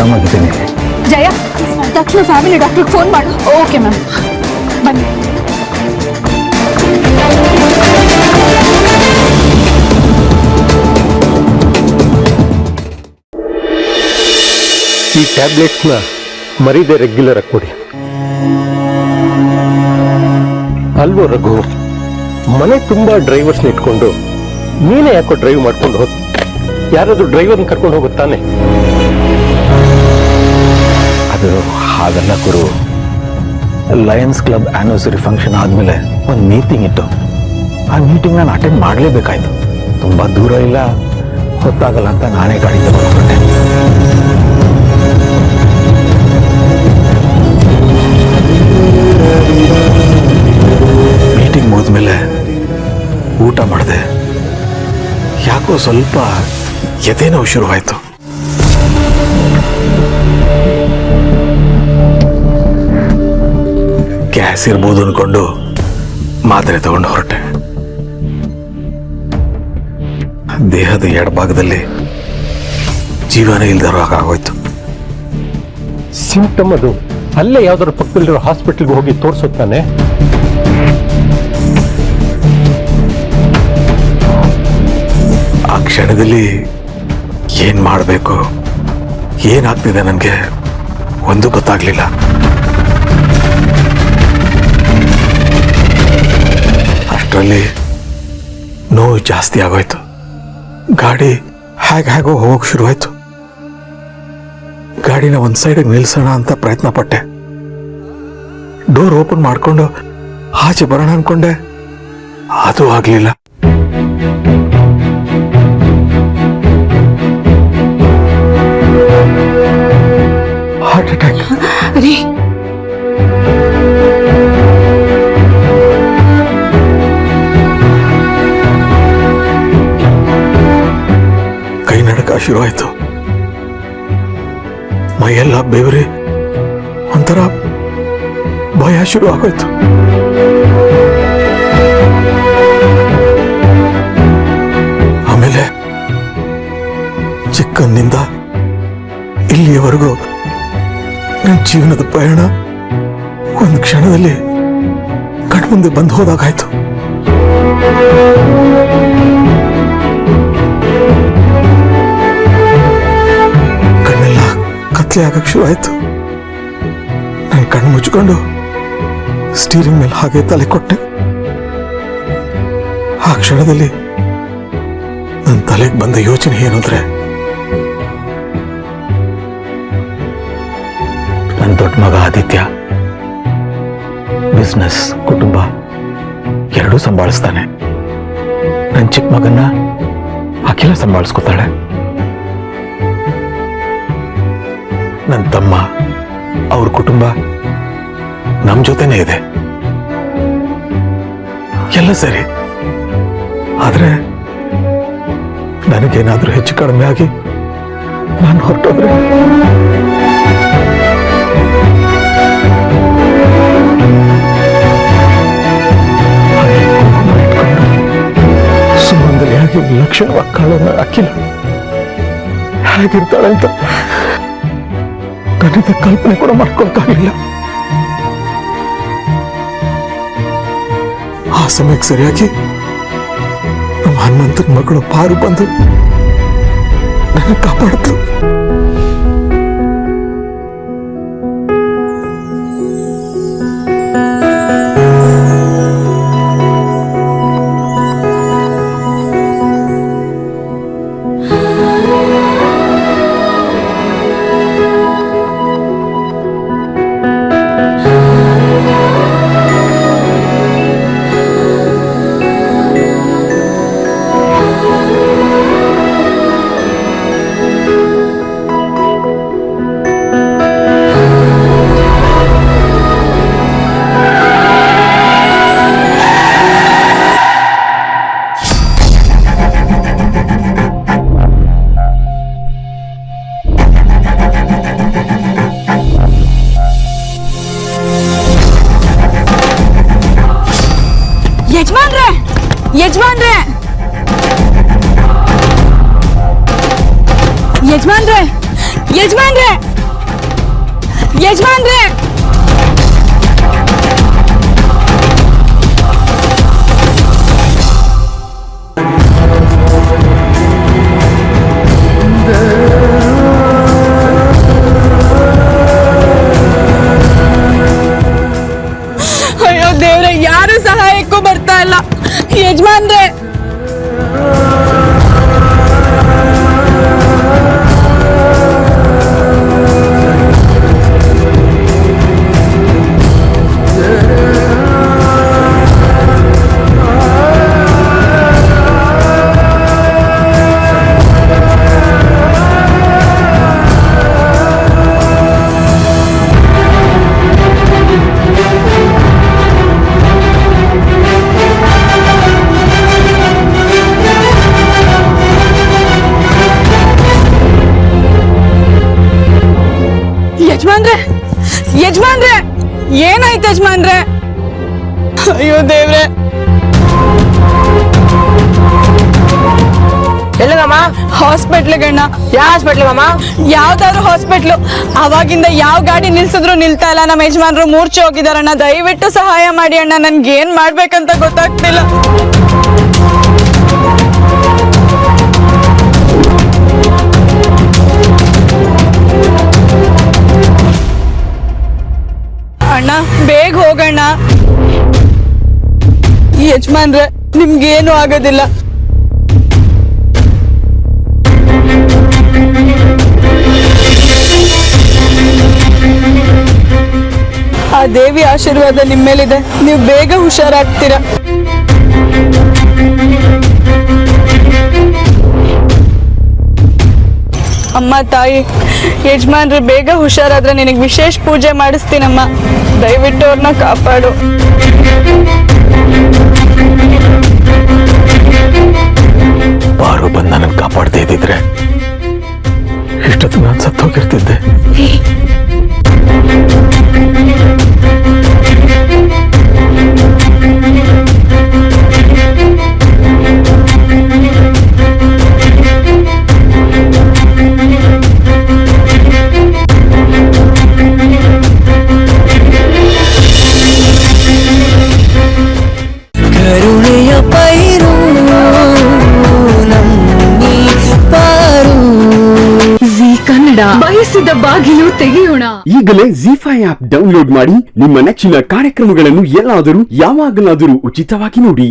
ಆರಾಮಾಗಿದ್ದೀನಿ. ಜಯ, ತಕ್ಷಣ family ಡಾಕ್ಟರ್ಗೆ phone ಮಾಡು. Okay ma'am, ಬನ್ನಿ. ಈ ಟ್ಯಾಬ್ಲೆಟ್ಸ್ನ ಮರೀದೆ ರೆಗ್ಯುಲರ್ ಆಗಿ ಕೊಡಿ. ಅಲ್ವೋ ರಘು, ಮನೆ ತುಂಬಾ ಡ್ರೈವರ್ಸ್ನ ಇಟ್ಕೊಂಡು ನೀನೇ ಯಾಕೋ ಡ್ರೈವ್ ಮಾಡ್ಕೊಂಡು ಹೋದ್? ಯಾರಾದ್ರೂ ಡ್ರೈವರ್ನ ಕರ್ಕೊಂಡು ಹೋಗುತ್ತಾನೆ? ಅದು ಹಾಗಲ್ಲ ಗುರು. ಲಯನ್ಸ್ ಕ್ಲಬ್ ಆನಿವರ್ಸರಿ ಫಂಕ್ಷನ್ ಆದಮೇಲೆ ಒಂದು ಮೀಟಿಂಗ್ ಇತ್ತು. ಆ ಮೀಟಿಂಗ್ ನಾನು ಅಟೆಂಡ್ ಮಾಡಲೇಬೇಕಾಯ್ತು. ತುಂಬ ದೂರ ಇಲ್ಲ, ಹೊತ್ತಾಗಲ್ಲ ಅಂತ ನಾನೇ ಗಾಡಿ ತಗೊಂಡ್ಬಿಟ್ಟೆ. ಮೀಟಿಂಗ್ ಮುಗಿದ್ಮೇಲೆ ಊಟ ಮಾಡಿದೆ. ಯಾಕೋ ಸ್ವಲ್ಪ ಎದೆನೋ ಶುರುವಾಯಿತು. ಗ್ಯಾಸ್ ಇರ್ಬೋದು ಅನ್ಕೊಂಡು ಮಾತ್ರೆ ತಗೊಂಡು ಹೊರಟೆ. ದೇಹದ ಎಡಭಾಗದಲ್ಲಿ ಜೀವನ ಇಲ್ದಿರೋ ಹಾಗಾಗೋಯ್ತು. ಸಿಂಪ್ಟಮ್ ಅದು. ಅಲ್ಲೇ ಯಾವ್ದಾದ್ರು ಪಕ್ಕದಲ್ಲಿರೋ ಹಾಸ್ಪಿಟಲ್ಗೆ ಹೋಗಿ ತೋರಿಸುತ್ತಾನೆ. ಆ ಕ್ಷಣದಲ್ಲಿ ಏನ್ ಮಾಡಬೇಕು, ಏನಾಗ್ತಿದೆ ನನಗೆ ಒಂದು ಗೊತ್ತಾಗ್ಲಿಲ್ಲ. ಅಷ್ಟರಲ್ಲಿ ನೋವು ಜಾಸ್ತಿ ಆಗೋಯ್ತು. ಗಾಡಿ ಹೇಗೋ ಹೋಗಕ್ ಶುರುವಾಯ್ತು. ಗಾಡಿನ ಒಂದ್ ಸೈಡಿಗೆ ನಿಲ್ಸೋಣ ಅಂತ ಪ್ರಯತ್ನ ಪಟ್ಟೆ. ಡೋರ್ ಓಪನ್ ಮಾಡ್ಕೊಂಡು ಆಚೆ ಬರೋಣ ಅನ್ಕೊಂಡೆ, ಅದು ಆಗ್ಲಿಲ್ಲ. Heart attack. ರೀ, ಕೈ ನಡಕ ಶುರುವಾಯ್ತು. ಮೈಯೆಲ್ಲ ಬೆವರಿ ಒಂಥರ ಭಯ ಶುರು ಆಗೋಯ್ತು. ಆಮೇಲೆ ಚಿಕ್ಕಂದಿನಿಂದ ಇಲ್ಲಿಯವರೆಗೂ ನನ್ನ ಜೀವನದ ಪ್ರಯಾಣ ಒಂದು ಕ್ಷಣದಲ್ಲಿ ಕಣ್ಮುಂದೆ ಬಂದು ಹೋದಾಗಾಯ್ತು. ಕಣ್ಣೆಲ್ಲ ಕತ್ಲೆ ಆಗಕ್ಕೆ ಶುರು ಆಯ್ತು. ನಾನು ಕಣ್ಣು ಮುಚ್ಕೊಂಡು ಸ್ಟೀರಿಂಗ್ ಮೇಲೆ ಹಾಗೆ ತಲೆ ಕೊಟ್ಟೆ. ಆ ಕ್ಷಣದಲ್ಲಿ ನನ್ನ ತಲೆಗೆ ಬಂದ ಯೋಚನೆ ಏನಂದ್ರೆ, ನನ್ನ ದೊಡ್ಡ ಮಗ ಆದಿತ್ಯ ಬಿಸ್ನೆಸ್, ಕುಟುಂಬ ಎರಡೂ ಸಂಭಾಳಿಸ್ತಾನೆ. ನನ್ನ ಚಿಕ್ಕ ಮಗನ್ನ ಅಖಿಲ ಸಂಭಾಳಿಸ್ಕೊತಾಳೆ. ನನ್ನ ತಮ್ಮ, ಅವ್ರ ಕುಟುಂಬ ನಮ್ಮ ಜೊತೆನೇ ಇದೆ. ಎಲ್ಲ ಸರಿ, ಆದ್ರೆ ನನಗೇನಾದ್ರೂ ಹೆಚ್ಚು ಕಡಿಮೆ ಆಗಿ ನಾನು ಹೊರಟೋದ್ರೆ ಸುಮಂಗಲಿಯಾಗಿ ಲಕ್ಷಣವಾಗಿ ಕಾಳನ್ನ ಅಖಿಲ ಹೇಗಿರ್ತಾಳೆ ಅಂತ ನನ್ನಿಂದ ಕಲ್ಪನೆ ಕೂಡ ಮಾಡ್ಕೊಳಕ್ಕಾಗಲಿಲ್ಲ. ಆ ಸಮಯಕ್ಕೆ ಸರಿಯಾಗಿ ನಮ್ಮ ಹನುಮಂತನ ಮಗಳು ಪಾರು ಬಂದು ನನ್ನ ಕಾಪಾಡಿದ್ರು. ಯಜಮಾನ್ರೆ, ಯಜಮಾನ್ರೆ, ಯಜಮಾನ್ರೆ, ಯಜಮಾನ್ರೆ. ಯಜಮಾನ್ರೆ ಅಯ್ಯೋ ದೇವ್ರೆ, ಯಾರು ಸಹಾಯಕ್ಕೂ ಬರ್ತಾ ಇಲ್ಲ. ಯಜಮಾನ್ರೆ ಯಜಮಾನ್ರೆ ಯಜಮಾನ್ರೆ ಏನಾಯ್ತು ಯಜಮಾನ್ರೆ? ಅಯ್ಯೋ ದೇವ್ರೆ, ಎಲ್ಲಿಗಮ್ಮ? ಹಾಸ್ಪಿಟ್ಲ್ಗಣ್ಣ. ಯಾವ ಹಾಸ್ಪಿಟ್ಲಿಗಮ್ಮ? ಯಾವ್ದಾದ್ರು ಹಾಸ್ಪಿಟ್ಲು. ಅವಾಗಿಂದ ಯಾವ ಗಾಡಿ ನಿಲ್ಸಿದ್ರು ನಿಲ್ತಾ ಇಲ್ಲ. ನಮ್ಮ ಯಜಮಾನ್ರು ಮೂರ್ಛೆ ಹೋಗಿದಾರಣ್ಣ. ದಯವಿಟ್ಟು ಸಹಾಯ ಮಾಡಿ ಅಣ್ಣ, ನನ್ಗೆ ಏನ್ ಮಾಡ್ಬೇಕಂತ ಗೊತ್ತಾಗ್ತಿಲ್ಲ. ಅಣ್ಣ ಬೇಗ ಹೋಗಣ್ಣ. ಯಜಮಾನ್ರೆ ನಿಮ್ಗೇನು ಆಗೋದಿಲ್ಲ. ಆ ದೇವಿ ಆಶೀರ್ವಾದ ನಿಮ್ಮ ಮೇಲಿದೆ. ನೀವು ಬೇಗ ಹುಷಾರಾಗ್ತೀರಾ. ಅಮ್ಮ ತಾಯಿ, ಯಜಮಾನ್ರು ಬೇಗ ಹುಷಾರಾದ್ರೆ ನಿನಗೆ ವಿಶೇಷ ಪೂಜೆ ಮಾಡಿಸ್ತೀನಮ್ಮ. ದಯವಿಟ್ಟು ಅವ್ರನ್ನ ಕಾಪಾಡು. ಬಾರು ಬಂದು ನನಗೆ ಕಾಪಾಡ್ದೇ ಇದ್ದಿದ್ರೆ ಇಷ್ಟೊತ್ತು ನಾನು ಸತ್ತೋಗಿರ್ತಿದ್ದೆ. ಕರುಣೆಯ ಪೈರು ನಮ್ಮಿ ಪಾರು. ಜೀ ಕನ್ನಡ ಬಯಸಿದ ಬಾಗಿಲು ತೆಗೆಯೋಣ. ಈಗಲೇ ಜಿ5 ಆಪ್ ಡೌನ್ಲೋಡ್ ಮಾಡಿ ನಿಮ್ಮ ನೆಚ್ಚಿನ ಕಾರ್ಯಕ್ರಮಗಳನ್ನು ಎಲ್ಲಾದರೂ ಯಾವಾಗಲಾದರೂ ಉಚಿತವಾಗಿ ನೋಡಿ.